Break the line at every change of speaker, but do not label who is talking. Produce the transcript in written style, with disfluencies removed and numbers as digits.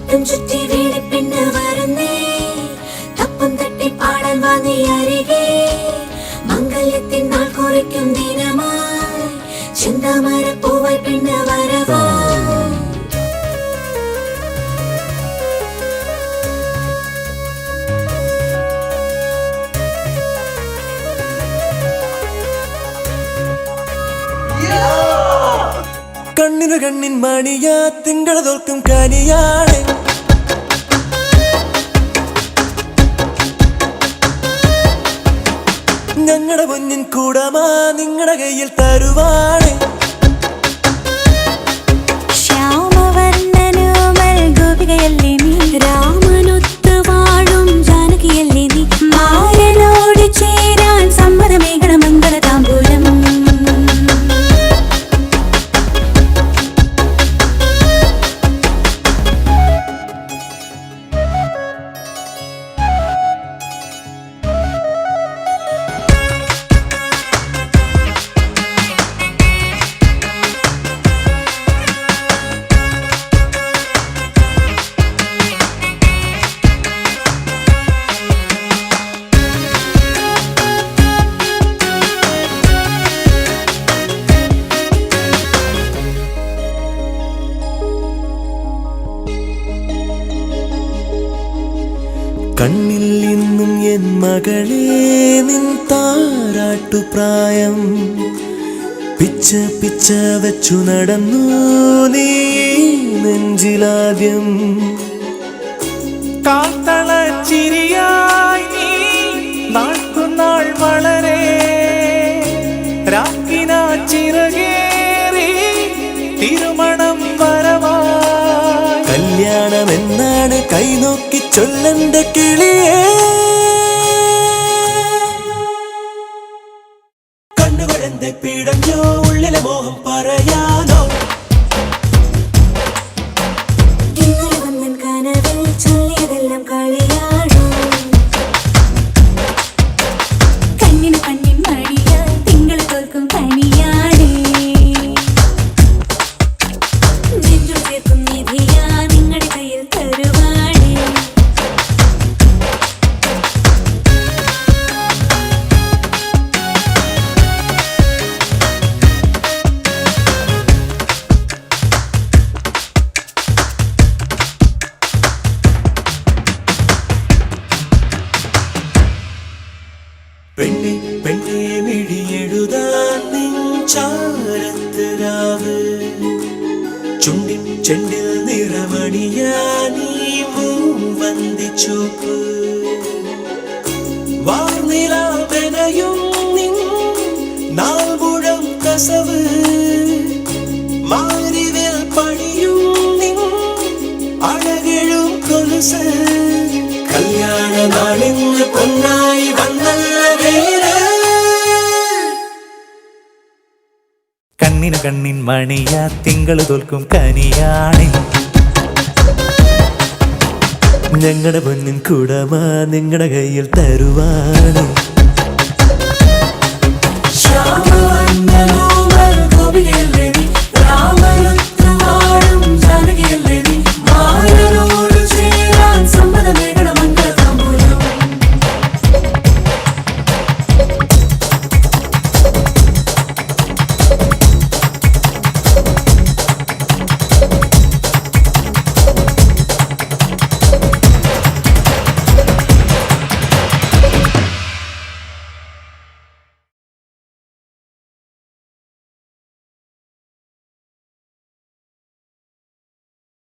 ചുറ്റും ചുറ്റി വീട് പെണ്ണ് വരുന്നേ തപ്പും തട്ടി പാടാൻ വാങ്ങി അരികെ മംഗല്യത്തിൻ നാൾ കുറിക്കും ദിനമായി ചിന്താമര പൂവായി പെണ്ണ് വരവാ
കണ്ണിനു കണ്ണിൻ മണിയാ തിങ്കള തോൽക്കും കനിയാണ് ഞങ്ങളുടെ പൊന്നിൻ കൂടമാ നിങ്ങളുടെ കയ്യിൽ തരുവാണ്
ശ്യാമവർണ്ണനുമൽ ഗോപികയല്ലേ നീ രാമനൊത്ത് വാഴും ജാനകിയല്ലേ നീ മാരനോട് ചേരാൻ സമ്മതമേകണ മംഗള താമ്പൂലം
കണ്ണിൽ ഇന്നും എൻ മകളെ നിൻ താരാട്ടുപ്രായം പിച്ച പിച്ച വെച്ചു നടന്നു നീ നെഞ്ചിലാദ്യം കാത്തളച്ചിരിയായി നീ നാൾക്കുനാൾ വളരെ രാക്കിന ചിറകേറി തിരുമണം വരവാ കല്യാണമെന്നാണ് കൈനോക്കി ചൊല്ലന്റെ കിളിയേ കണ്ണുകളെന്റെ പീടഞ്ഞോ ഉള്ളിലെ മോഹം പറയാനോ
ഇന്നലെ വന്നൻ കനവിൽ ചൊല്ലിയതെല്ലാം കളിയാണോ കണ്ണിന് കണ്ണിൻ മടിയായി തിങ്കള തോൽക്കും പനിയാണേ നെഞ്ചു ചേർക്കും നിധിയാ നിങ്ങളുടെ കയ്യിൽ തരുവാണേ
പെണ്ണെ പെണ്ണെ മിഴിയെഴുതാൻ നെഞ്ചാരത്ത് രാവ് ചുണ്ടിൻ ചെണ്ടിൽ നിറമണിയാനീ മൂവന്തിച്ചോപ്പ് വാർനിലാവെനയും നിൻ നാൾമുഴം കസവ് മാരിവിൽ പണിയും നിൻ അഴകെഴും കൊലുസ് കല്യാണ നാളിന്ന് പൊന്നായി വന്നല്ല വേര് കണ്ണിന് കണ്ണിൻ മണിയാ തിങ്കള് തോൽക്കും കനിയാണ് ഞങ്ങളുടെ പൊന്നിൻ കൂടമാ നിങ്ങളുടെ കയ്യിൽ തരുവാണ് ശ്യാമവർണ്ണനുമൽ ഗോപികയല്ലേ